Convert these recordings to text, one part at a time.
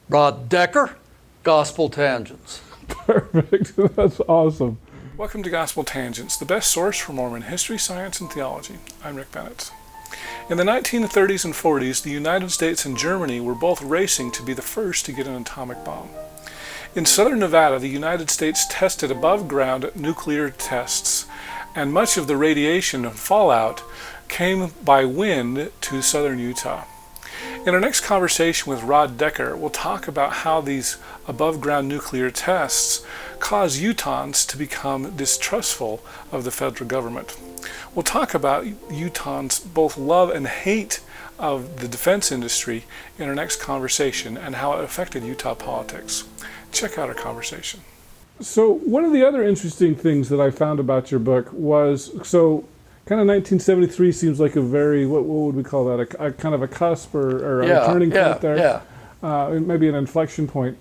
Rod Decker, Gospel Tangents. Perfect. That's awesome. Welcome to Gospel Tangents, the best source for Mormon history, science, and theology. I'm Rick Bennett. In the 1930s and 40s, the United States and Germany were both racing to be the first to get an atomic bomb. In southern Nevada, the United States tested above-ground nuclear tests, and much of the radiation and fallout came by wind to southern Utah. In our next conversation with Rod Decker, we'll talk about how these above-ground nuclear tests cause Utahns to become distrustful of the federal government. We'll talk about Utahns' both love and hate of the defense industry in our next conversation and how it affected Utah politics. Check out our conversation. So one of the other interesting things that I found about your book was, kind of 1973 seems like a very, what would we call that, a kind of a cusp or a turning point there? Maybe an inflection point.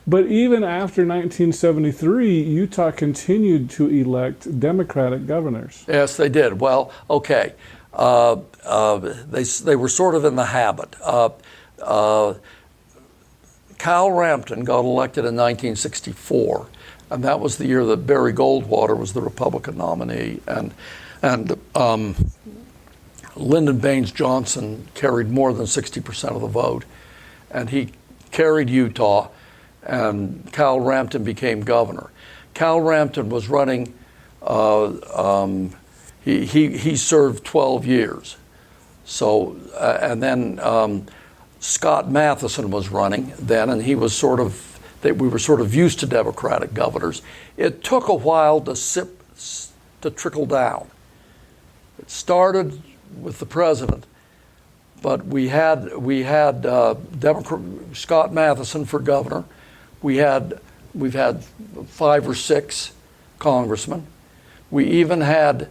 But even after 1973, Utah continued to elect Democratic governors. Yes, they did. Well, okay. They were sort of in the habit. Cal Rampton got elected in 1964, and that was the year that Barry Goldwater was the Republican nominee, and Lyndon Baines Johnson carried more than 60% of the vote, and he carried Utah, and Cal Rampton became governor. Cal Rampton was running, he served 12 years. So, and then Scott Matheson was running then, and he was we were sort of used to Democratic governors. It took a while to trickle down. It started with the president, but we've had Scott Matheson for governor. We've had 5 or 6 congressmen. We even had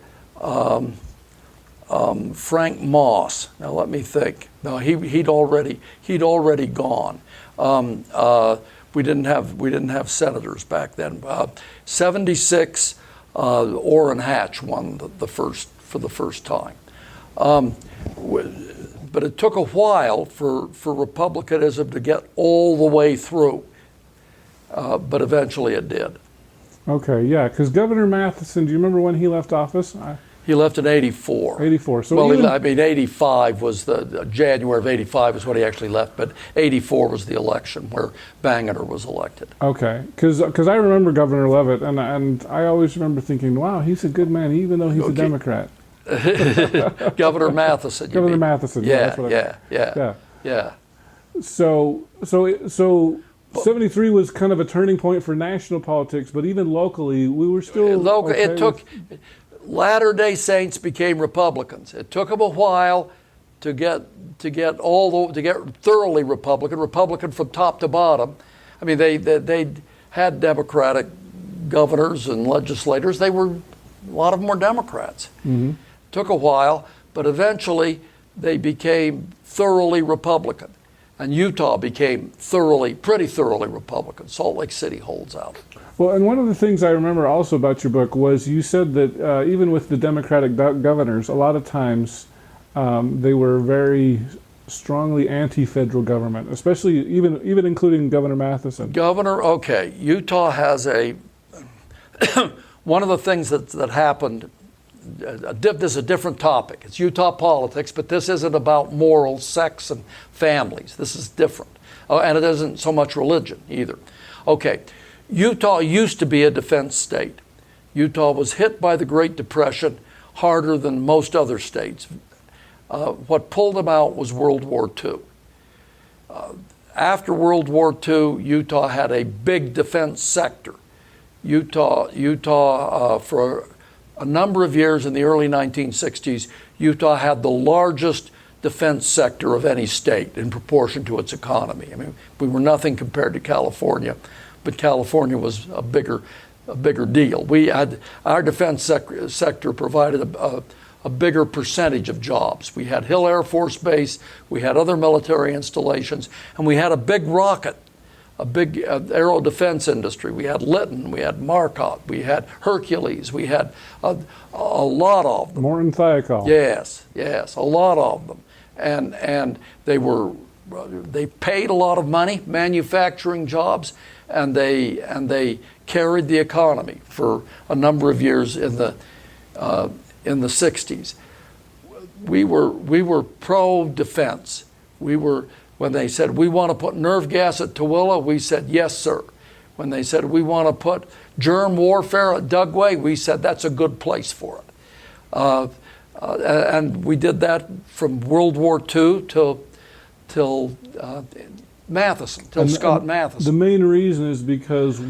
Frank Moss. Now let me think. No, he'd already gone. We didn't have senators back then. 76. Orrin Hatch won for the first time. But it took a while for republicanism to get all the way through. But eventually it did. Okay, yeah, because Governor Matheson, do you remember when he left office? He left in 84. 84. So well, 85 was January of 85 is when he actually left, but 84 was the election where Bangerter was elected. Okay, because I remember Governor Leavitt, and I always remember thinking, wow, he's a good man, even though he's a Democrat. Governor Matheson. Governor Matheson. Yeah. So 73 was kind of a turning point for national politics, but even locally, we were still okay. It took Latter-day Saints became Republicans. It took them a while to get thoroughly Republican from top to bottom. I mean, they had Democratic governors and legislators. A lot of them were Democrats. Mm-hmm. Took a while, but eventually they became thoroughly Republican. And Utah became pretty thoroughly Republican. Salt Lake City holds out. Well, and one of the things I remember also about your book was you said that even with the Democratic governors, a lot of times they were very strongly anti-federal government, especially even including Governor Matheson. Utah has one of the things that happened. This is a different topic. It's Utah politics, but this isn't about morals, sex, and families. This is different. And it isn't so much religion either. Okay, Utah used to be a defense state. Utah was hit by the Great Depression harder than most other states. What pulled them out was World War II. After World War II, Utah had a big defense sector. Utah for a number of years in the early 1960s, Utah had the largest defense sector of any state in proportion to its economy. I mean, we were nothing compared to California, but California was a bigger deal. Our defense sector provided a bigger percentage of jobs. We had Hill Air Force Base, we had other military installations, and we had a big rocket, a big aero defense industry. We had Lytton, we had Marcotte, we had Hercules, we had a lot of them. Morton Thiokol. Yes, a lot of them. And they were they paid a lot of money, manufacturing jobs, and they carried the economy for a number of years in the 60s. We were pro-defense. When they said, we want to put nerve gas at Tooele, we said, yes, sir. When they said, we want to put germ warfare at Dugway, we said, that's a good place for it. And we did that from World War II till Matheson, till Scott Matheson. The main reason is because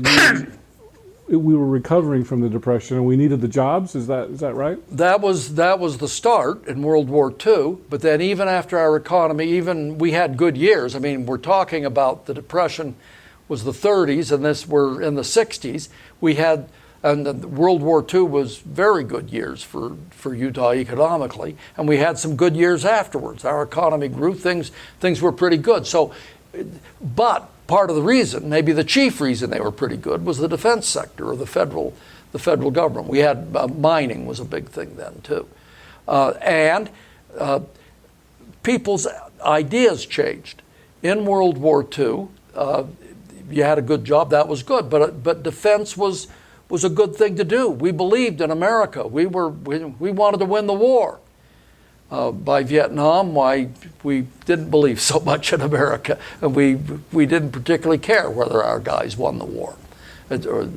we were recovering from the Depression and we needed the jobs. Is that right? That was the start in World War II. But then even after our economy, we had good years. I mean, we're talking about the Depression was the 30s, and we're in the 60s. And World War II was very good years for Utah economically, and we had some good years afterwards. Our economy grew, things were pretty good. So, but part of the reason, maybe the chief reason they were pretty good, was the defense sector or the federal government. We had mining was a big thing then too, and people's ideas changed. In World War II, you had a good job, that was good, but defense was a good thing to do. We believed in America. We wanted to win the war. By Vietnam, we didn't believe so much in America, and we didn't particularly care whether our guys won the war, or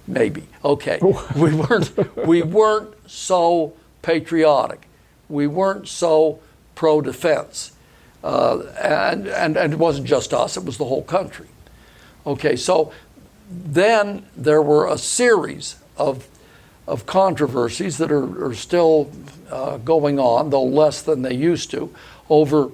maybe. Okay, we weren't so patriotic. We weren't so pro-defense, and it wasn't just us; it was the whole country. Okay, so then there were a series of controversies that are still going on, though less than they used to, over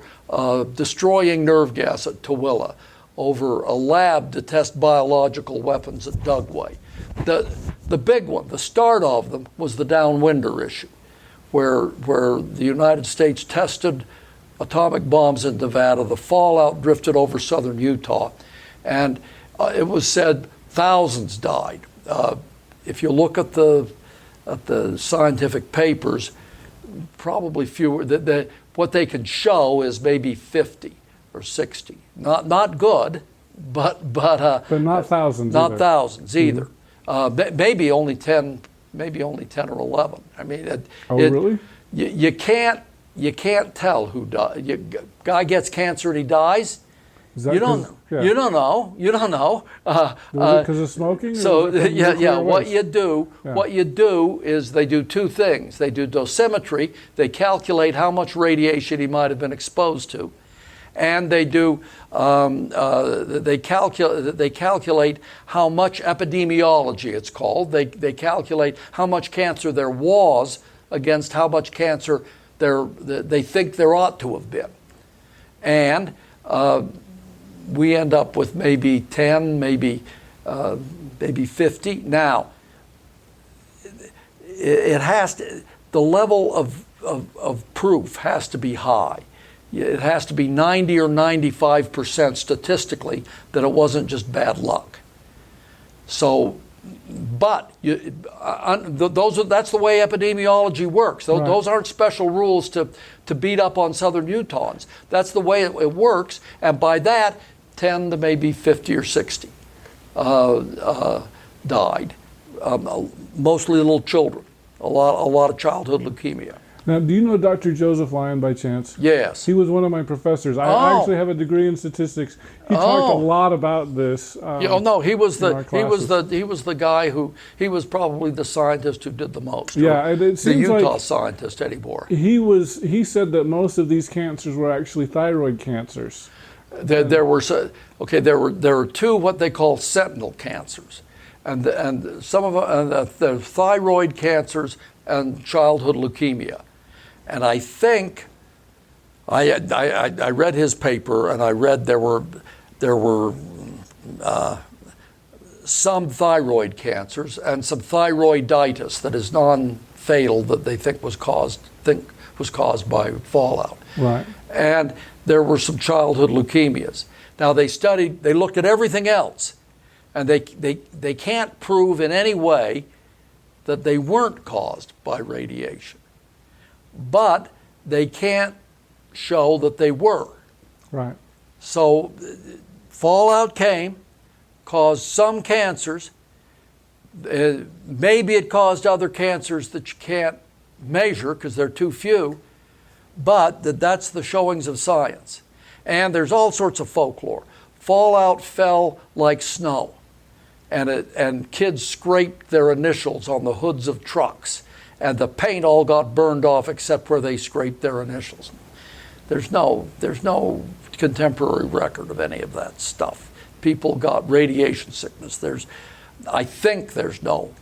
destroying nerve gas at Tooele, over a lab to test biological weapons at Dugway. The big one, the start of them, was the Downwinder issue, where the United States tested atomic bombs in Nevada. The fallout drifted over southern Utah, and it was said thousands died. If you look at the scientific papers, probably fewer. What they can show is maybe 50 or 60. Not good, but not thousands. Not either. Thousands either. Maybe only 10. Maybe only 10 or 11. I mean, really? You can't tell who died. Guy gets cancer and he dies. You don't know. Yeah. You don't know. You don't know. Because of smoking? So yeah. What you do is they do two things. They do dosimetry. They calculate how much radiation he might have been exposed to, and they do they calculate how much epidemiology, it's called. They calculate how much cancer there was against how much cancer they think there ought to have been, and we end up with maybe 10, maybe 50. Now, it has to, the level of proof has to be high. It has to be 90 or 95% statistically that it wasn't just bad luck. So, but that's the way epidemiology works. Those aren't special rules to beat up on southern Utahns. That's the way it works, and by that, 10 to maybe 50 or 60 died. Mostly little children. A lot of childhood leukemia. Now, do you know Dr. Joseph Lyon by chance? Yes. He was one of my professors. I actually have a degree in statistics. He talked a lot about this. He was the guy he was probably the scientist who did the most. Yeah, it seems the Utah like scientist anymore. He said that most of these cancers were actually thyroid cancers. There were two what they call sentinel cancers, and some of the thyroid cancers and childhood leukemia. And I think I read his paper, and I read there were some thyroid cancers and some thyroiditis that is non-fatal that they think was caused by fallout. Right. And there were some childhood leukemias. Now they looked at everything else, and they can't prove in any way that they weren't caused by radiation. But they can't show that they were. Right. So fallout came, caused some cancers. Maybe it caused other cancers that you can't measure because they're too few, but that's the showings of science. And there's all sorts of folklore. Fallout fell like snow, and kids scraped their initials on the hoods of trucks, and the paint all got burned off except where they scraped their initials. There's no contemporary record of any of that stuff. People got radiation sickness. I think there's no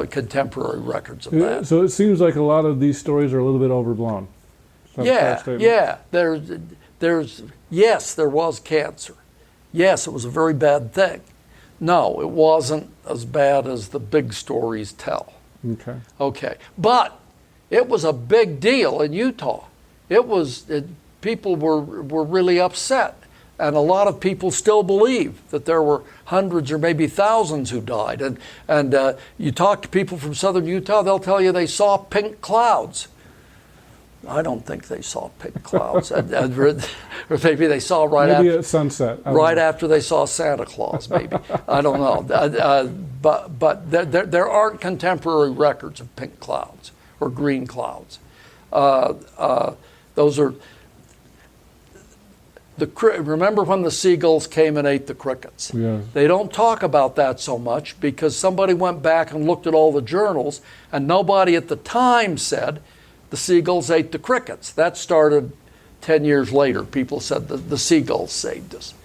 contemporary records of that. So it seems like a lot of these stories are a little bit overblown. Yeah. Yes, there was cancer. Yes, it was a very bad thing. No, it wasn't as bad as the big stories tell. Okay. But it was a big deal in Utah. People were really upset. And a lot of people still believe that there were hundreds or maybe thousands who died. And you talk to people from southern Utah, they'll tell you they saw pink clouds. I don't think they saw pink clouds. Or maybe they saw maybe at sunset. Right after they saw Santa Claus, maybe. I don't know. But there aren't contemporary records of pink clouds or green clouds. Those are... Remember when the seagulls came and ate the crickets? Yes. They don't talk about that so much because somebody went back and looked at all the journals, and nobody at the time said the seagulls ate the crickets. That started 10 years later. People said the seagulls saved us.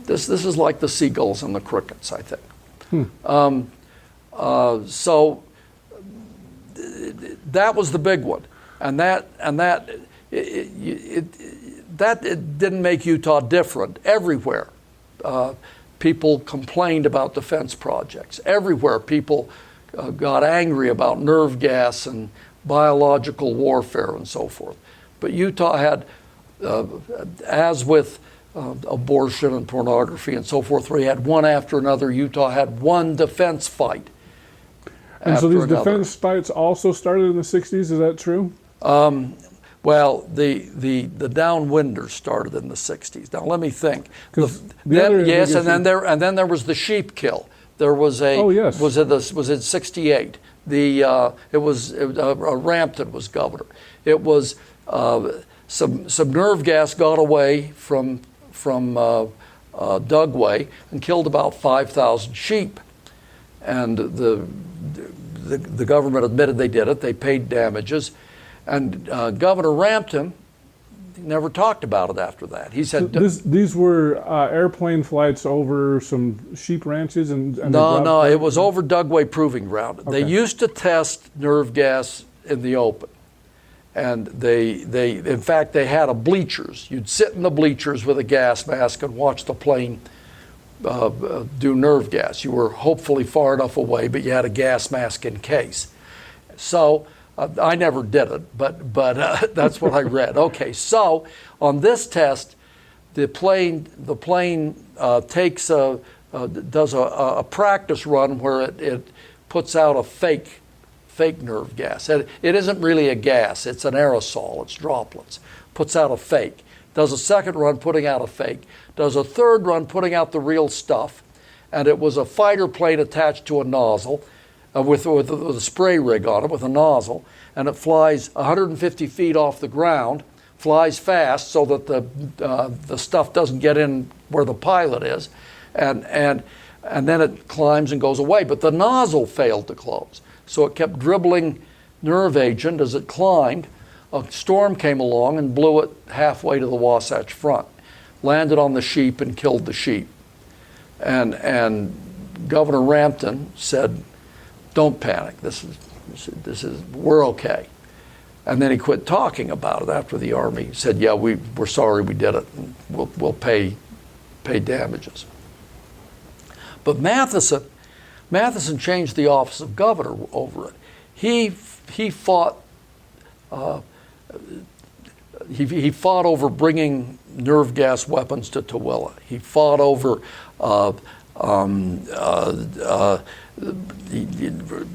This is like the seagulls and the crickets, I think. So that was the big one, and that it didn't make Utah different. Everywhere, people complained about defense projects. Everywhere, people got angry about nerve gas and biological warfare and so forth. But Utah had, as with abortion and pornography and so forth, where you had one after another, Utah had one defense fight. And so these defense fights also started in the 60s, is that true? Well, the Downwinders started in the 60s. Now let me think. Yes, and then there was the sheep kill. There was a was it 68? Rampton was governor. It was some nerve gas got away from Dugway and killed about 5,000 sheep, and the government admitted they did it. They paid damages. And Governor Rampton never talked about it after that. He said these were airplane flights over some sheep ranches and no, it was over Dugway Proving Ground. Okay. They used to test nerve gas in the open, and they in fact they had bleachers. You'd sit in the bleachers with a gas mask and watch the plane do nerve gas. You were hopefully far enough away, but you had a gas mask in case. So. I never did it, but that's what I read. Okay, so on this test, the plane does a practice run where it puts out a fake nerve gas. It isn't really a gas; it's an aerosol. It's droplets. Puts out a fake. Does a second run putting out a fake. Does a third run putting out the real stuff, and it was a fighter plane attached to a nozzle. With a spray rig on it, with a nozzle, and it flies 150 feet off the ground, flies fast so that the stuff doesn't get in where the pilot is, and then it climbs and goes away. But the nozzle failed to close, so it kept dribbling nerve agent as it climbed. A storm came along and blew it halfway to the Wasatch Front, landed on the sheep and killed the sheep. And Governor Rampton said, "Don't panic. This is we're okay." And then he quit talking about it after the Army said, "Yeah, we're sorry we did it. And we'll pay damages." But Matheson changed the office of governor over it. He fought over bringing nerve gas weapons to Tooele. He fought over the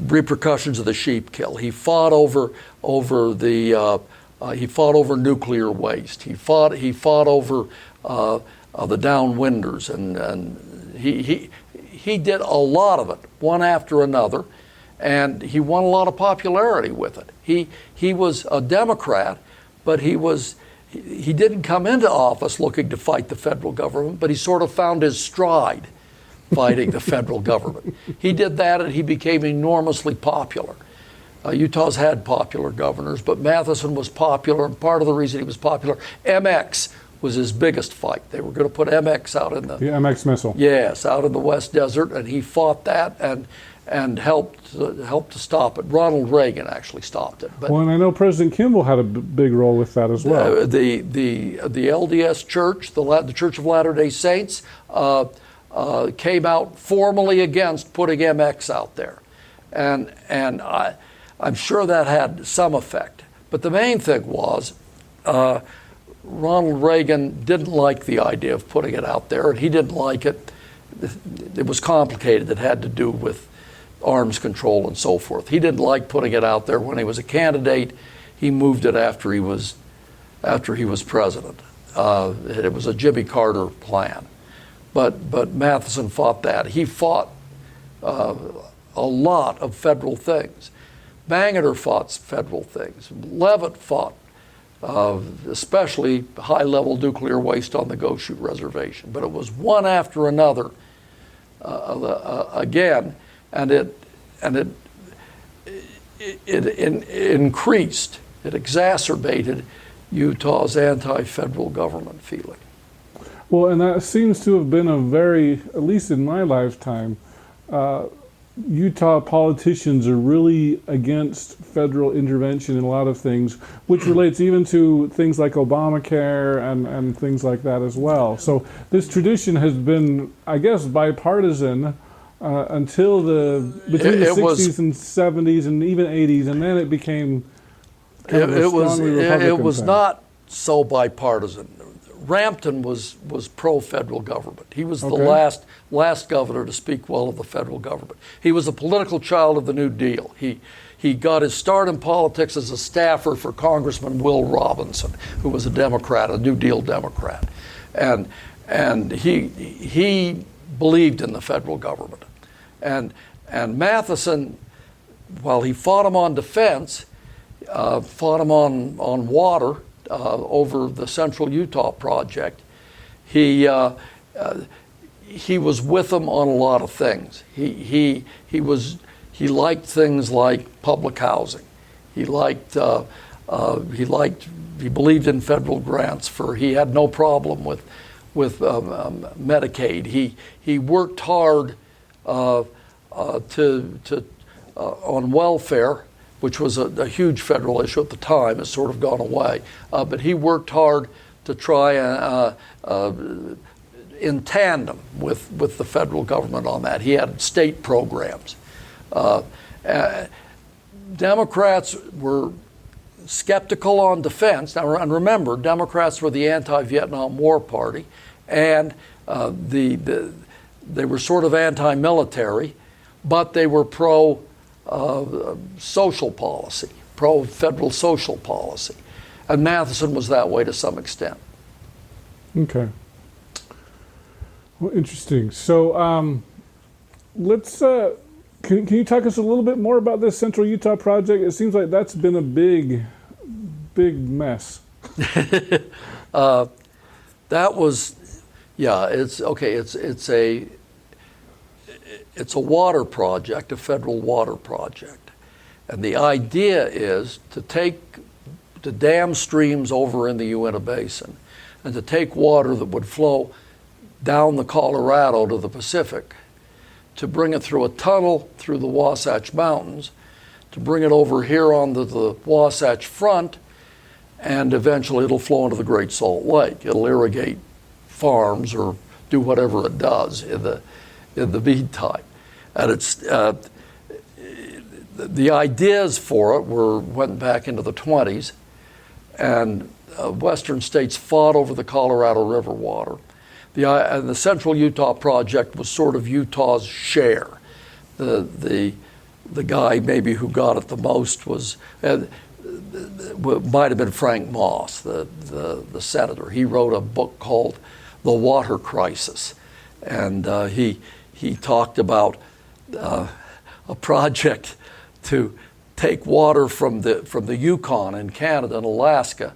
repercussions of the sheep kill. He fought over the He fought over nuclear waste. He fought over the Downwinders, and he did a lot of it, one after another, and he won a lot of popularity with it. He was a Democrat, but he didn't come into office looking to fight the federal government, but he sort of found his stride fighting the federal government. He did that, and he became enormously popular. Utah's had popular governors, but Matheson was popular, and part of the reason he was popular, MX was his biggest fight. They were going to put MX out in the MX missile. Yes, out in the West Desert, and he fought that and helped to stop it. Ronald Reagan actually stopped it. But well, and I know President Kimball had a big role with that as well. The LDS Church, the Church of Latter-day Saints, came out formally against putting MX out there, and I'm sure that had some effect. But the main thing was Ronald Reagan didn't like the idea of putting it out there, and he didn't like it. It was complicated. It had to do with arms control and so forth. He didn't like putting it out there when he was a candidate. He moved it after he was president. It was a Jimmy Carter plan. But Matheson fought that. He fought a lot of federal things. Bangerter fought federal things. Leavitt fought especially high-level nuclear waste on the Goshu Reservation. But it was one after another again, and it increased, it exacerbated Utah's anti-federal government feeling. Well, and that seems to have been a very, at least in my lifetime, Utah politicians are really against federal intervention in a lot of things, which relates even to things like Obamacare and things like that as well. So this tradition has been, I guess, bipartisan until between the 60s and 70s and even 80s, and then it became kind of a strongly Republican It was thing. not so bipartisan. Rampton was pro-federal government. He was the last governor to speak well of the federal government. He was a political child of the New Deal. He got his start in politics as a staffer for Congressman Will Robinson, who was a Democrat, a New Deal Democrat, and he believed in the federal government. And Matheson, while he fought him on defense, fought him on water. Over the Central Utah project, he was with them on a lot of things. He liked things like public housing. He believed in federal grants he had no problem with Medicaid. He worked hard on welfare, which was a huge federal issue at the time. It's sort of gone away. But he worked hard to try in tandem with the federal government on that. He had state programs. Democrats were skeptical on defense. Now, and remember, Democrats were the anti-Vietnam War party, and they were sort of anti-military, but they were social policy, pro-federal social policy. And Matheson was that way to some extent. Okay. Well, interesting. So let's, can you talk us a little bit more about this Central Utah project? It seems like that's been a big mess. That was, yeah, it's a water project, a federal water project. And the idea is to dam streams over in the Uinta Basin and to take water that would flow down the Colorado to the Pacific, to bring it through a tunnel through the Wasatch Mountains, to bring it over here onto the Wasatch Front, and eventually it'll flow into the Great Salt Lake. It'll irrigate farms or do whatever it does in the meantime. And it's the ideas for it went back into the 20s, and western states fought over the Colorado River water. And the Central Utah project was sort of Utah's share. The guy maybe who got it the most was might have been Frank Moss, the senator. He wrote a book called The Water Crisis, and he talked about a project to take water from the Yukon in Canada and Alaska,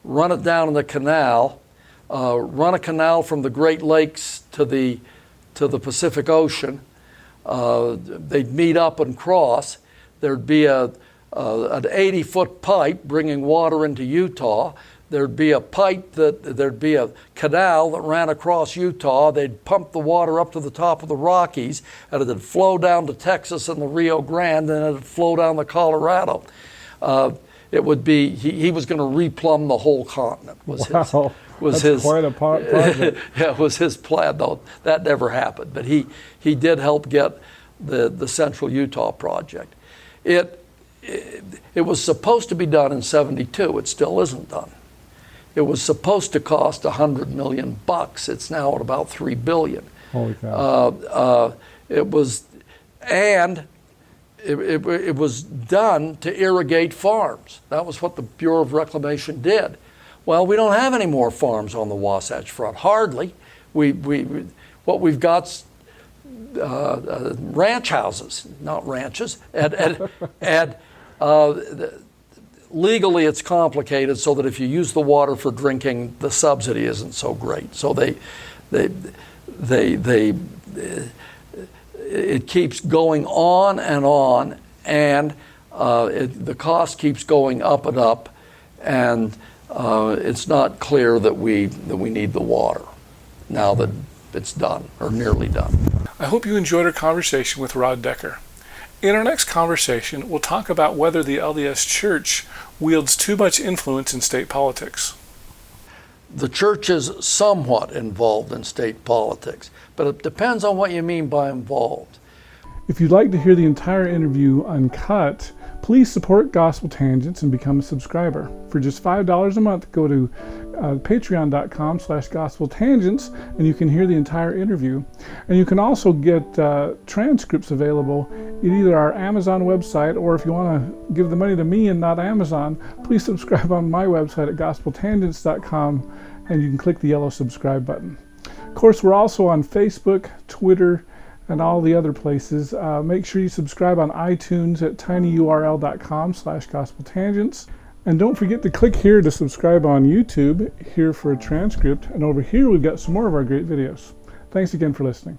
run it down in the canal, run a canal from the Great Lakes to the Pacific Ocean. They'd meet up and cross. There'd be an 80-foot pipe bringing water into Utah. There'd be a canal that ran across Utah. They'd pump the water up to the top of the Rockies, and it'd flow down to Texas and the Rio Grande, and it'd flow down to Colorado. It would be, he was going to replumb the whole continent. That's quite a project. Yeah, it was his plan, though. That never happened. But he did help get the Central Utah project. It was supposed to be done in '72. It still isn't done. It was supposed to cost $100 million. It's now at about $3 billion. Holy cow! It was done to irrigate farms. That was what the Bureau of Reclamation did. Well, we don't have any more farms on the Wasatch Front. Hardly. What we've got's ranch houses, not ranches, and legally it's complicated so that if you use the water for drinking, the subsidy isn't so great. So it keeps going on, and the cost keeps going up and up, and it's not clear that we need the water now that it's done or nearly done. I hope you enjoyed our conversation with Rod Decker. In our next conversation, we'll talk about whether the LDS Church wields too much influence in state politics. The church is somewhat involved in state politics, but it depends on what you mean by involved. If you'd like to hear the entire interview uncut, please support Gospel Tangents and become a subscriber. For just $5 a month, go to patreon.com/gospeltangents, and you can hear the entire interview. And you can also get transcripts available at either our Amazon website, or if you want to give the money to me and not Amazon, please subscribe on my website at gospeltangents.com, and you can click the yellow subscribe button. Of course, we're also on Facebook, Twitter, and all the other places. Make sure you subscribe on iTunes at tinyurl.com/gospeltangents. And don't forget to click here to subscribe on YouTube, here for a transcript, and over here we've got some more of our great videos. Thanks again for listening.